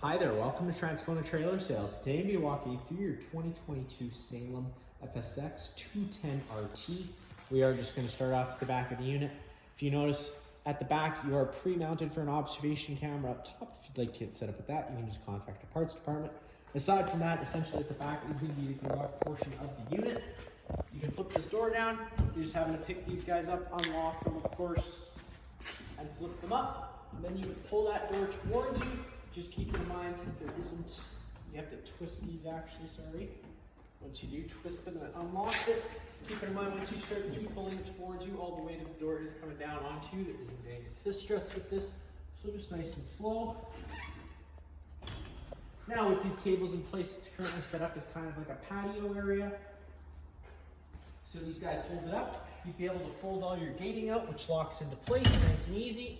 Hi there, welcome to Transcona Trailer Sales. Today I'm going to be walking you through your 2022 Salem FSX 210RT. We are just going to start off at the back of the unit. If you notice at the back, you are pre-mounted for an observation camera up top. If you'd like to get set up with that, you can just contact the parts department. Aside from that, essentially at the back is going to be the garage portion of the unit. You can flip this door down. You're just having to pick these guys up, unlock them of course, and flip them up. And then you would pull that door towards you. Just keep in mind if there isn't, you have to twist these actually, sorry. Once you do twist them, that unlocks it. Keep in mind once you start pulling it towards you, all the way to the door is coming down onto you. There isn't any assist struts with this, so just nice and slow. Now with these cables in place, it's currently set up as kind of like a patio area. So these guys hold it up. You'd be able to fold all your gating out, which locks into place nice and easy.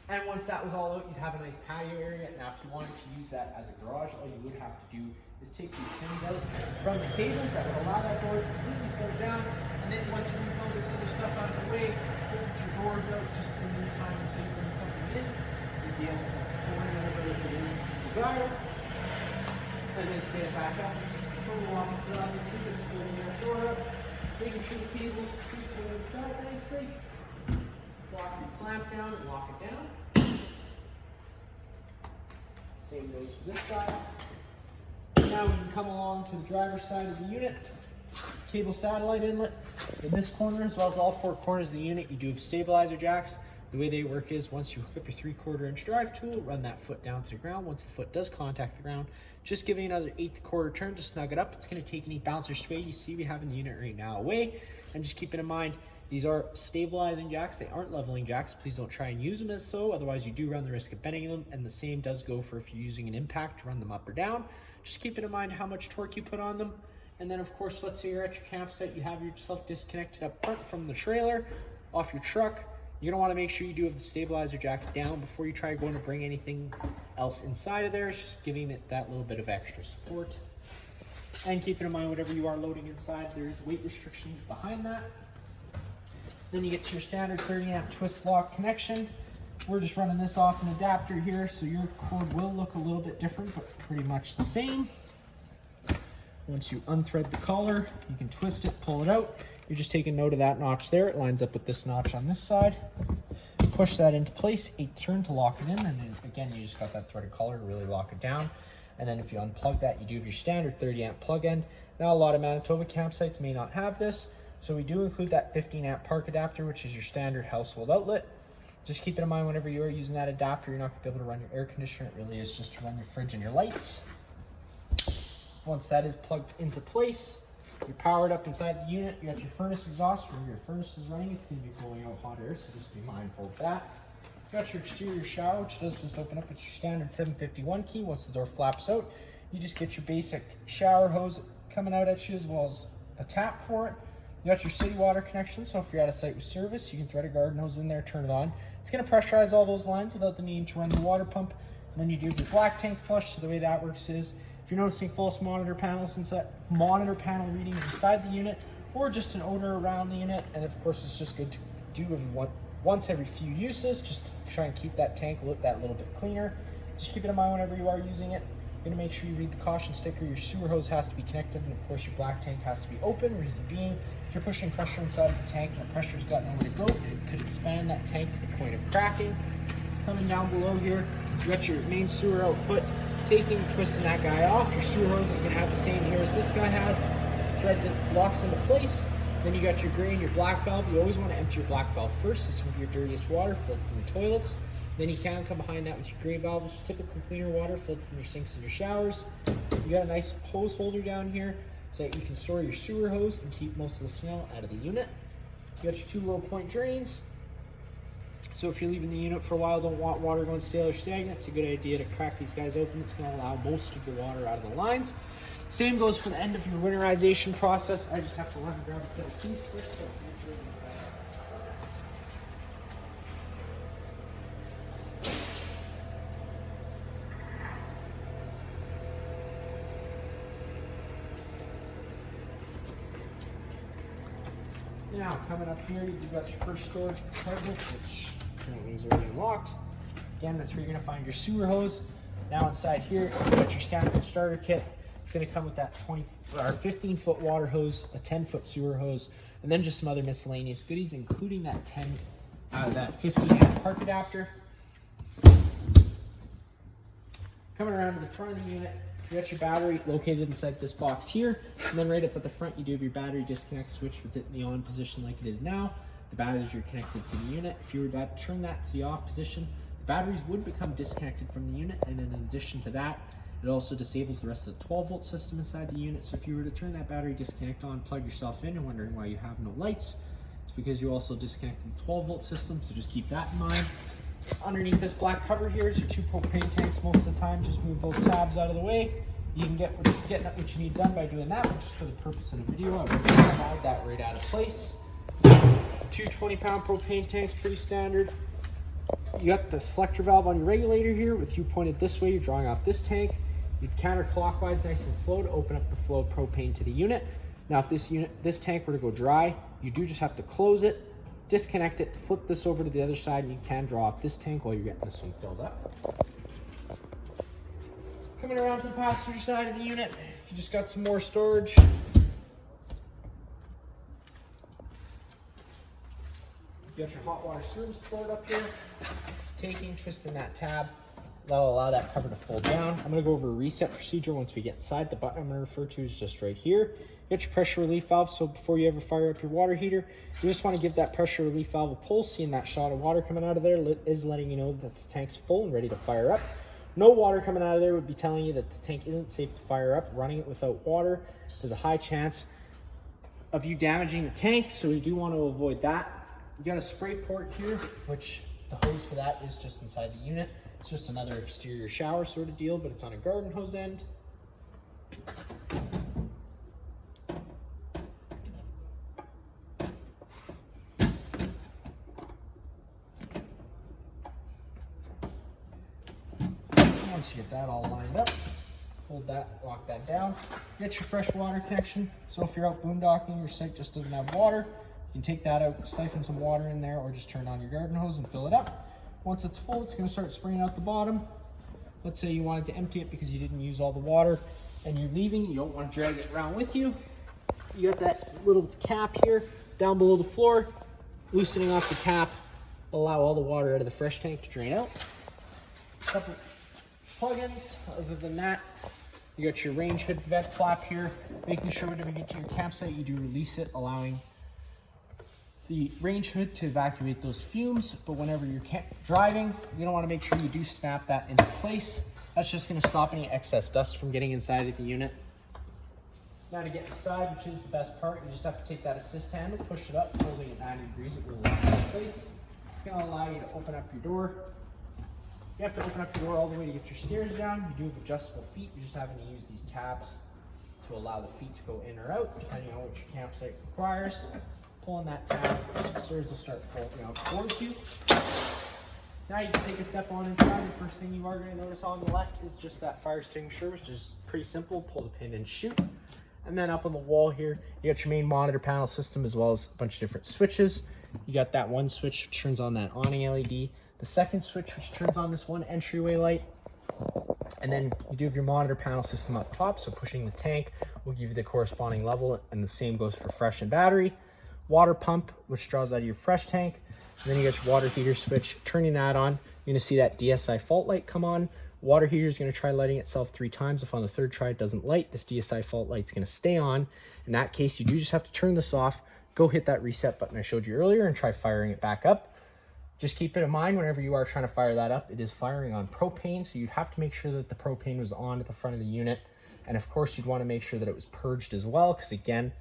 And once that was all out, you'd have a nice patio area. Now, if you wanted to use that as a garage, all you would have to do is take these pins out from the cables that would allow that door to completely fold down. And then once you move all this other stuff out of the way, fold your doors out just for the meantime until you bring something in. You'd be able to pull in whatever it is you desire. And then to get it back up, just pull the opposite obviously, just folding that door up, making sure the cables sit inside nicely. Lock your clamp down and lock it down. Same goes for this side. Now we can come along to the driver's side of the unit. Cable satellite inlet. In this corner, as well as all four corners of the unit, you do have stabilizer jacks. The way they work is once you hook up your 3/4 inch drive tool, run that foot down to the ground. Once the foot does contact the ground, just give it another 1/8 turn to snug it up. It's going to take any bounce or sway you see we have in the unit right now away. And just keep it in mind, these are stabilizing jacks, they aren't leveling jacks. Please don't try and use them as so, otherwise you do run the risk of bending them, and the same does go for if you're using an impact to run them up or down. Just keep it in mind how much torque you put on them. And then of course, let's say you're at your campsite, you have yourself disconnected up front from the trailer, off your truck. You're gonna wanna make sure you do have the stabilizer jacks down before you try going to bring anything else inside of there. It's just giving it that little bit of extra support. And keeping in mind, whatever you are loading inside, there is weight restrictions behind that. Then you get to your standard 30 amp twist lock connection. We're just running this off an adapter here, so your cord will look a little bit different, but pretty much the same. Once you unthread the collar, you can twist it, pull it out. You're just taking note of that notch there. It lines up with this notch on this side. Push that into place, 8 turn to lock it in, and then again, you just got that threaded collar to really lock it down. And then if you unplug that, you do have your standard 30 amp plug end. Now a lot of Manitoba campsites may not have this, so we do include that 15 amp park adapter, which is your standard household outlet. Just keep it in mind whenever you are using that adapter, you're not gonna be able to run your air conditioner. It really is just to run your fridge and your lights. Once that is plugged into place, you're powered up inside the unit. You got your furnace exhaust. When your furnace is running, it's gonna be blowing out hot air, so just be mindful of that. You got your exterior shower, which does just open up. It's your standard 751 key. Once the door flaps out, you just get your basic shower hose coming out at you, as well as a tap for it. You got your city water connection, so if you're at a site with service, you can thread a garden hose in there, turn it on. It's gonna pressurize all those lines without the need to run the water pump. And then you do your black tank flush, so the way that works is, if you're noticing false monitor panels inside, monitor panel readings inside the unit, or just an odor around the unit, and of course it's just good to do once every few uses, just to try and keep that tank look that little bit cleaner. Just keep it in mind whenever you are using it. You're gonna make sure you read the caution sticker. Your sewer hose has to be connected, and of course your black tank has to be open. Reason being, if you're pushing pressure inside of the tank and the pressure's got nowhere to go, it could expand that tank to the point of cracking. Coming down below here, you got your main sewer output. Taking and twisting that guy off, your sewer hose is gonna have the same here as this guy has. Threads it, locks into place. Then you got your gray and your black valve. You always want to empty your black valve first. This is gonna be your dirtiest water, filled from the toilets. Then you can come behind that with your gray valve, which is typically cleaner water, filled from your sinks and your showers. You got a nice hose holder down here so that you can store your sewer hose and keep most of the smell out of the unit. You got your 2 low point drains. So if you're leaving the unit for a while, don't want water going stale or stagnant, it's a good idea to crack these guys open. It's gonna allow most of the water out of the lines. Same goes for the end of your winterization process. I just have to run and grab a set of keys quick. Now, coming up here, you've got your first storage compartment, which currently is already unlocked. Again, that's where you're gonna find your sewer hose. Now inside here, you got your standard starter kit. It's gonna come with that 15-foot water hose, a 10-foot sewer hose, and then just some other miscellaneous goodies, including that 50 amp park adapter. Coming around to the front of the unit, you got your battery located inside this box here, and then right up at the front, you do have your battery disconnect switch with it in the on position like it is now. The batteries are connected to the unit. If you were to turn that to the off position, the batteries would become disconnected from the unit, and in addition to that, it also disables the rest of the 12-volt system inside the unit. So if you were to turn that battery disconnect on, plug yourself in, and wondering why you have no lights, it's because you also disconnected the 12-volt system, so just keep that in mind. Underneath this black cover here is your 2 propane tanks. Most of the time, just move those tabs out of the way. You can get what you need done by doing that, but just for the purpose of the video, I would slide that right out of place. 2 20-pound propane tanks, pretty standard. You got the selector valve on your regulator here. With you pointed this way, you're drawing off this tank. You'd counterclockwise, nice and slow, to open up the flow of propane to the unit. Now, if this tank were to go dry, you do just have to close it, disconnect it, flip this over to the other side, and you can draw off this tank while you're getting this one filled up. Coming around to the passenger side of the unit, you just got some more storage. You got your hot water service port up here. Twisting that tab, that'll allow that cover to fold down. I'm gonna go over a reset procedure once we get inside. The button I'm gonna refer to is just right here. You got your pressure relief valve, so before you ever fire up your water heater, you just wanna give that pressure relief valve a pull. Seeing that shot of water coming out of there is letting you know that the tank's full and ready to fire up. No water coming out of there would be telling you that the tank isn't safe to fire up. Running it without water, there's a high chance of you damaging the tank, so we do want to avoid that. You got a spray port here, which the hose for that is just inside the unit. It's just another exterior shower sort of deal, but it's on a garden hose end. Once you get that all lined up, hold that, lock that down. Get your fresh water connection. So if you're out boondocking, your site just doesn't have water, you can take that out, siphon some water in there, or just turn on your garden hose and fill it up. Once it's full, it's gonna start spraying out the bottom. Let's say you wanted to empty it because you didn't use all the water and you're leaving, you don't want to drag it around with you. You got that little cap here down below the floor. Loosening off the cap will allow all the water out of the fresh tank to drain out. A couple plugins. Other than that, you got your range hood vent flap here, making sure whenever you get to your campsite, you do release it, allowing the range hood to evacuate those fumes. But whenever you're driving, you don't want to make sure you do snap that into place. That's just going to stop any excess dust from getting inside of the unit. Now to get inside, which is the best part, you just have to take that assist handle, push it up, holding it 90 degrees, it will lock in place. It's going to allow you to open up your door. You have to open up your door all the way to get your stairs down. You do have adjustable feet. You're just having to use these tabs to allow the feet to go in or out, depending on what your campsite requires. Pulling that tab, the stairs will start folding out towards you. Now you can take a step on inside. The first thing you are going to notice on the left is just that fire extinguisher, which is pretty simple. Pull the pin and shoot. And then up on the wall here, you got your main monitor panel system as well as a bunch of different switches. You got that one switch which turns on that awning LED. The second switch which turns on this one entryway light. And then you do have your monitor panel system up top, so pushing the tank will give you the corresponding level, and the same goes for fresh and battery. Water pump, which draws out of your fresh tank. And then you got your water heater switch. Turning that on, you're going to see that DSI fault light come on. Water heater is going to try lighting itself 3 times. If on the 3rd try it doesn't light, this DSI fault light is going to stay on. In that case, you do just have to turn this off, go hit that reset button I showed you earlier, and try firing it back up. Just keep it in mind whenever you are trying to fire that up, it is firing on propane, so you'd have to make sure that the propane was on at the front of the unit. And of course, you'd want to make sure that it was purged as well, because again,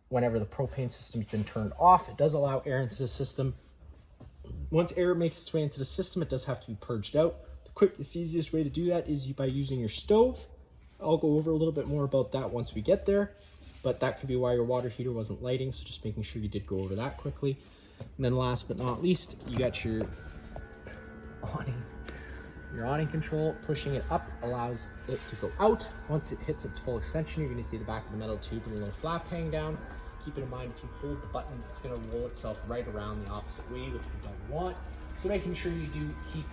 whenever the propane system's been turned off, it does allow air into the system. Once air makes its way into the system, it does have to be purged out. The quickest, easiest way to do that is by using your stove. I'll go over a little bit more about that once we get there, but that could be why your water heater wasn't lighting, so just making sure you did go over that quickly. And then last but not least, you got your awning control. Pushing it up allows it to go out. Once it hits its full extension, you're going to see the back of the metal tube and a little flap hang down. Keep it in mind, if you hold the button, it's going to roll itself right around the opposite way, which we don't want. So making sure you do keep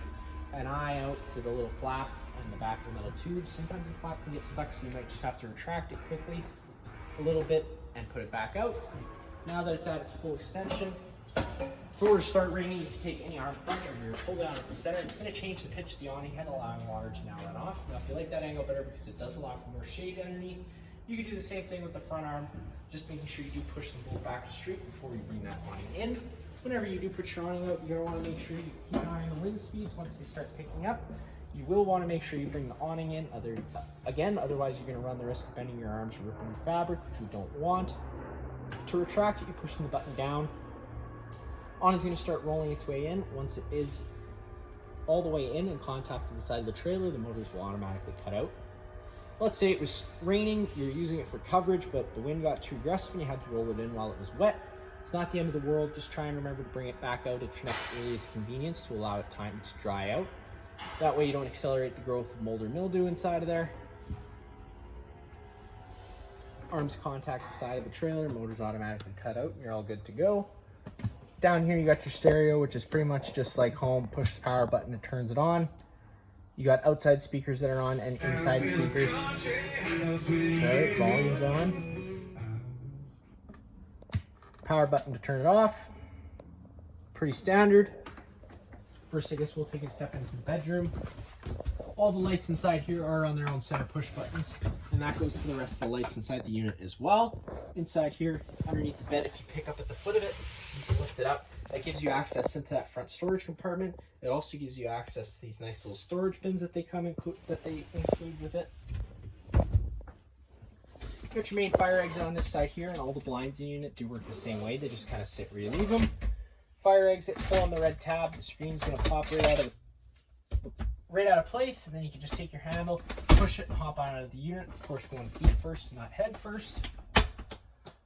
an eye out for the little flap on the back of the metal tube. Sometimes the flap can get stuck, so you might just have to retract it quickly a little bit and put it back out. Now that it's at its full extension, if we were to start raining, you can take any arm front or your pull down at the center. It's going to change the pitch of the awning head, allowing water to now run off. Now, if you like that angle better because it does allow for more shade underneath, you can do the same thing with the front arm, just making sure you do push them both back to straight before you bring that awning in. Whenever you do put your awning out, you're going to want to make sure you keep an eye on the wind speeds. Once they start picking up, you will want to make sure you bring the awning in. Otherwise you're going to run the risk of bending your arms or ripping the fabric, which we don't want. To retract it, you're pushing the button down. Awning's going to start rolling its way in. Once it is all the way in contact with the side of the trailer, the motors will automatically cut out. Let's say it was raining, you're using it for coverage, but the wind got too aggressive and you had to roll it in while it was wet. It's not the end of the world. Just try and remember to bring it back out at your next earliest convenience to allow it time to dry out. That way you don't accelerate the growth of mold or mildew inside of there. Arms contact the side of the trailer, motor's automatically cut out, and you're all good to go. Down here you got your stereo, which is pretty much just like home. Push the power button, it turns it on. You got outside speakers that are on and inside speakers. Okay, volume's on. Power button to turn it off. Pretty standard. First, I guess we'll take a step into the bedroom. All the lights inside here are on their own center push buttons, and that goes for the rest of the lights inside the unit as well. Inside here, underneath the bed, if you pick up at the foot of it, you can lift it up. That gives you access into that front storage compartment. It also gives you access to these nice little storage bins that they include with it. You got your main fire exit on this side here, and all the blinds in the unit do work the same way. They just kind of sit where you leave them. Fire exit, pull on the red tab. The screen's going to pop right out of place, and then you can just take your handle, push it, and hop out of the unit. Of course, going feet first, not head first.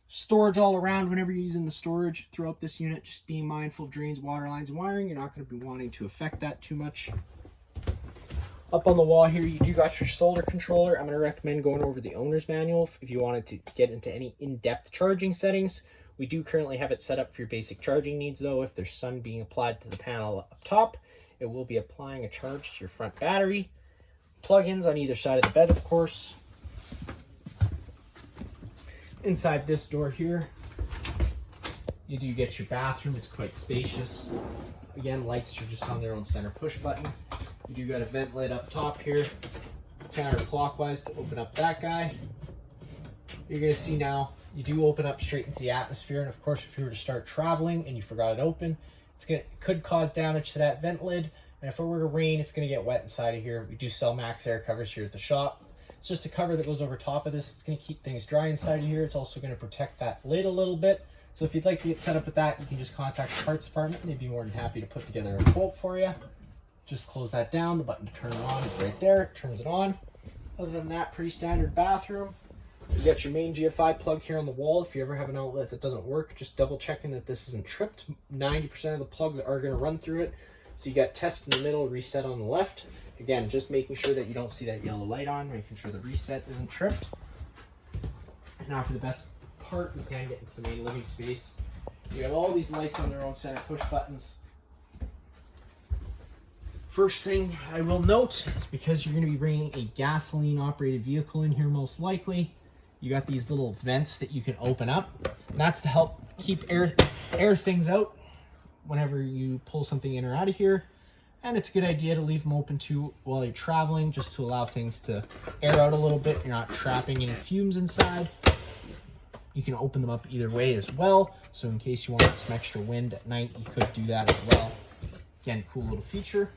Storage all around whenever you're using the storage throughout this unit. Just being mindful of drains, water lines, and wiring. You're not going to be wanting to affect that too much. Up on the wall here, you do got your solar controller. I'm going to recommend going over the owner's manual if you wanted to get into any in-depth charging settings. We do currently have it set up for your basic charging needs, though. If there's sun being applied to the panel up top, it will be applying a charge to your front battery. Plug-ins on either side of the bed, of course. Inside this door here, you do get your bathroom. It's quite spacious. Again, lights are just on their own center push button. You do got a vent lid up top here, counterclockwise to open up that guy. You're going to see now, you do open up straight into the atmosphere, and of course, if you were to start traveling and you forgot it open, it could cause damage to that vent lid, and if it were to rain, it's going to get wet inside of here. We do sell max air covers here at the shop. It's just a cover that goes over top of this. It's going to keep things dry inside of here. It's also going to protect that lid a little bit. So if you'd like to get set up with that, you can just contact the parts department, and they'd be more than happy to put together a quote for you. Just close that down. The button to turn it on is right there. It turns it on. Other than that, pretty standard bathroom. You got your main GFI plug here on the wall. If you ever have an outlet that doesn't work, just double checking that this isn't tripped. 90% of the plugs are going to run through it. So you got test in the middle, reset on the left. Again, just making sure that you don't see that yellow light on, making sure the reset isn't tripped. Now for the best part, we can get into the main living space. You have all these lights on their own center push buttons. First thing I will note is because you're going to be bringing a gasoline operated vehicle in here most likely, you got these little vents that you can open up. And that's to help keep air things out whenever you pull something in or out of here. And it's a good idea to leave them open too while you're traveling, just to allow things to air out a little bit. You're not trapping any fumes inside. You can open them up either way as well. So in case you want some extra wind at night, you could do that as well. Again, cool little feature.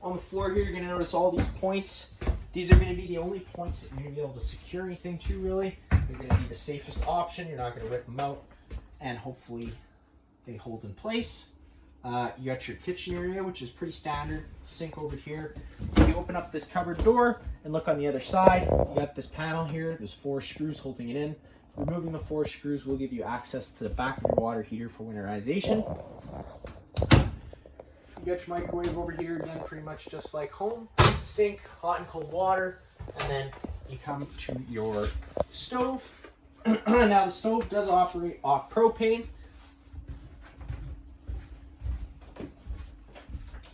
On the floor here, you're going to notice all these points. These are going to be the only points that you're going to be able to secure anything to, really. They're going to be the safest option. You're not going to rip them out, and hopefully they hold in place. You got your kitchen area, which is pretty standard. Sink over here. If you open up this cupboard door and look on the other side, you got this panel here. There's 4 screws holding it in. Removing the 4 screws will give you access to the back of your water heater for winterization. You got your microwave over here, again, pretty much just like home. Sink, hot and cold water, and then you come to your stove. Now the stove does operate off propane.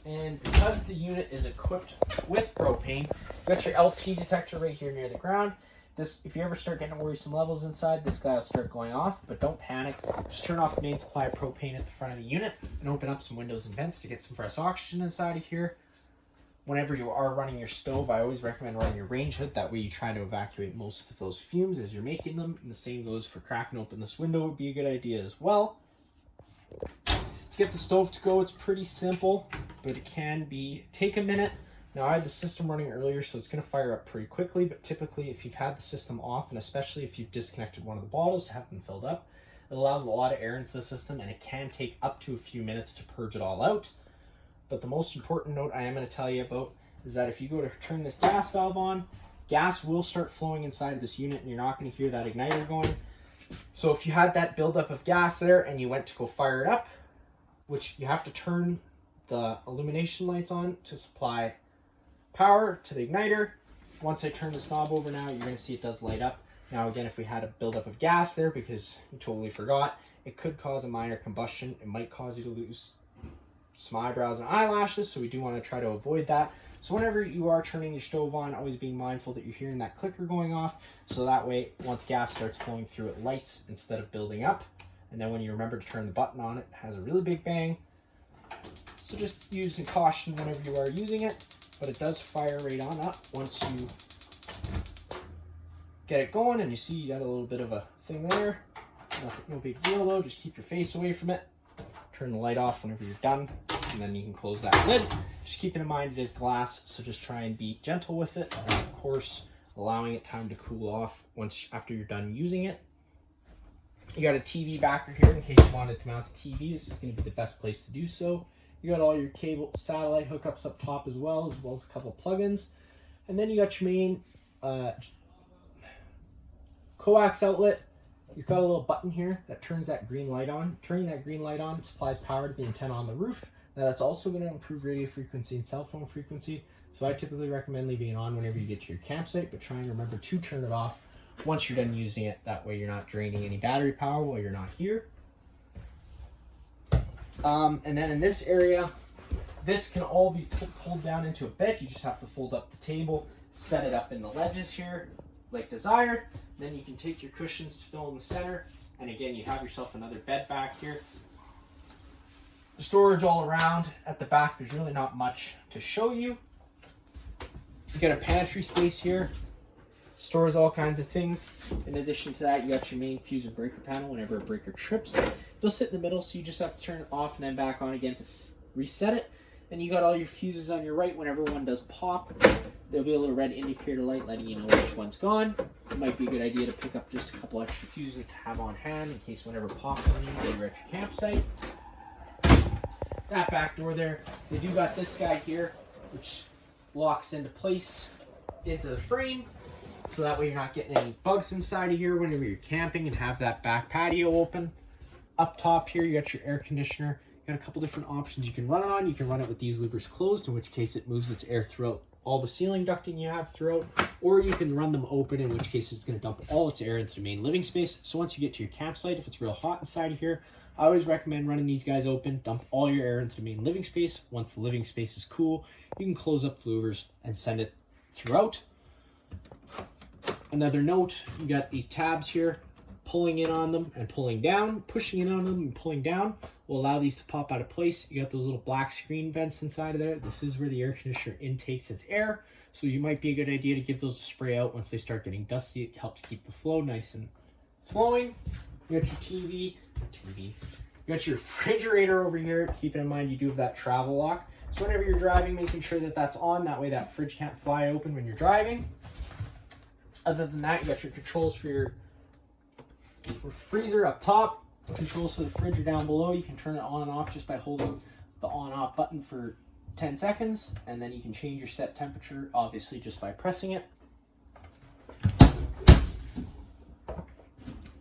And because the unit is equipped with propane, you got your LP detector right here near the ground. If you ever start getting worrisome levels inside, this guy will start going off, but don't panic. Just turn off the main supply of propane at the front of the unit and open up some windows and vents to get some fresh oxygen inside of here. Whenever you are running your stove, I always recommend running your range hood. That way you try to evacuate most of those fumes as you're making them. And the same goes for cracking open this window would be a good idea as well. To get the stove to go, it's pretty simple, but it can take a minute. Now, I had the system running earlier, so it's going to fire up pretty quickly, but typically if you've had the system off, and especially if you've disconnected one of the bottles to have them filled up, it allows a lot of air into the system, and it can take up to a few minutes to purge it all out. But the most important note I am going to tell you about is that if you go to turn this gas valve on, gas will start flowing inside of this unit, and you're not going to hear that igniter going. So if you had that buildup of gas there, and you went to go fire it up, which you have to turn the illumination lights on to supply power to the igniter. Once I turn this knob over now, you're going to see it does light up. Now again, if we had a buildup of gas there because you totally forgot, it could cause a minor combustion. It might cause you to lose some eyebrows and eyelashes, so we do want to try to avoid that. So whenever you are turning your stove on, always being mindful that you're hearing that clicker going off, so that way once gas starts flowing through, it lights instead of building up. And then when you remember to turn the button on, it has a really big bang. So just use caution whenever you are using it. But it does fire right on up once you get it going, and you see you got a little bit of a thing there. No big deal though, just keep your face away from it. Turn the light off whenever you're done, and then you can close that lid. Just keeping in mind it is glass, so just try and be gentle with it, and of course allowing it time to cool off after you're done using it. You got a TV backer here in case you wanted to mount a TV. This is going to be the best place to do so. You got all your cable satellite hookups up top as well as a couple plugins. And then you got your main coax outlet. You've got a little button here that turns that green light on. Turning that green light on supplies power to the antenna on the roof. Now that's also going to improve radio frequency and cell phone frequency. So I typically recommend leaving it on whenever you get to your campsite, but try and remember to turn it off once you're done using it. That way you're not draining any battery power while you're not here. And then in this area, this can all be pulled down into a bed. You just have to fold up the table, set it up in the ledges here like desired. Then you can take your cushions to fill in the center. And again, you have yourself another bed back here. The storage all around at the back, there's really not much to show you. You got a pantry space here. Stores all kinds of things. In addition to that, you got your main fuse and breaker panel. Whenever a breaker trips, it'll sit in the middle, so you just have to turn it off and then back on again to reset it. And you got all your fuses on your right. Whenever one does pop, there'll be a little red indicator light letting you know which one's gone. It might be a good idea to pick up just a couple extra fuses to have on hand in case whenever it pops on you while you're at your campsite. That back door there, they do got this guy here, which locks into place into the frame. So that way you're not getting any bugs inside of here whenever you're camping and have that back patio open. Up top here, you got your air conditioner. You got a couple different options you can run it on. You can run it with these louvers closed, in which case it moves its air throughout all the ceiling ducting you have throughout. Or you can run them open, in which case it's going to dump all its air into the main living space. So once you get to your campsite, if it's real hot inside of here, I always recommend running these guys open, dump all your air into the main living space. Once the living space is cool, you can close up the louvers and send it throughout. Another note, you got these tabs here, pulling in on them and pulling down, pushing in on them and pulling down will allow these to pop out of place. You got those little black screen vents inside of there. This is where the air conditioner intakes its air. So you might be a good idea to give those a spray out once they start getting dusty. It helps keep the flow nice and flowing. You got your TV. You got your refrigerator over here. Keeping in mind you do have that travel lock. So whenever you're driving, making sure that that's on. That way that fridge can't fly open when you're driving. Other than that, you got your controls for your freezer up top. Controls for the fridge are down below. You can turn it on and off just by holding the on-off button for 10 seconds. And then you can change your set temperature, obviously, just by pressing it.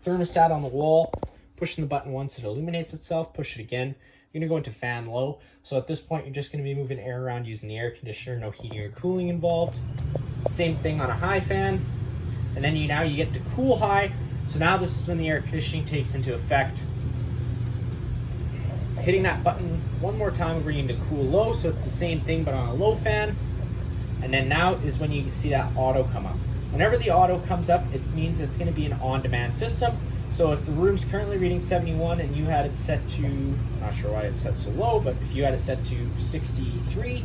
Thermostat on the wall. Pushing the button once, it illuminates itself. Push it again. You're going to go into fan low. So at this point, you're just going to be moving air around using the air conditioner. No heating or cooling involved. Same thing on a high fan. And then you get to cool high. So now this is when the air conditioning takes into effect. hitting that button one more time will bring you to cool low, so it's the same thing but on a low fan. And then now is when you see that auto come up. Whenever the auto comes up, it means it's going to be an on-demand system. So if the room's currently reading 71 and you had it set to, I'm not sure why it's set so low, but if you had it set to 63,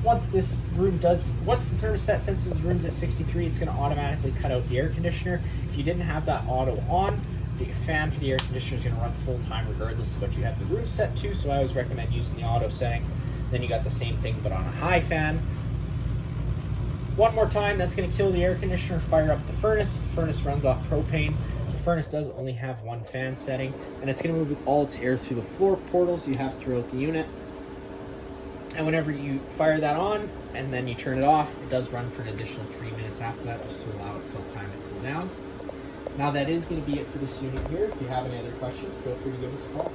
once the thermostat senses the room's at 63, it's going to automatically cut out the air conditioner. If you didn't have that auto on, the fan for the air conditioner is going to run full time regardless of what you have the room set to. So I always recommend using the auto setting. Then you got the same thing but on a high fan. One more time, that's going to kill the air conditioner, fire up the furnace. The furnace runs off propane. The furnace does only have one fan setting, and it's going to move all its air through the floor portals you have throughout the unit. And whenever you fire that on and then you turn it off, it does run for an additional 3 minutes after that, just to allow itself time to cool down. Now that is going to be it for this unit here. If you have any other questions, feel free to give us a call.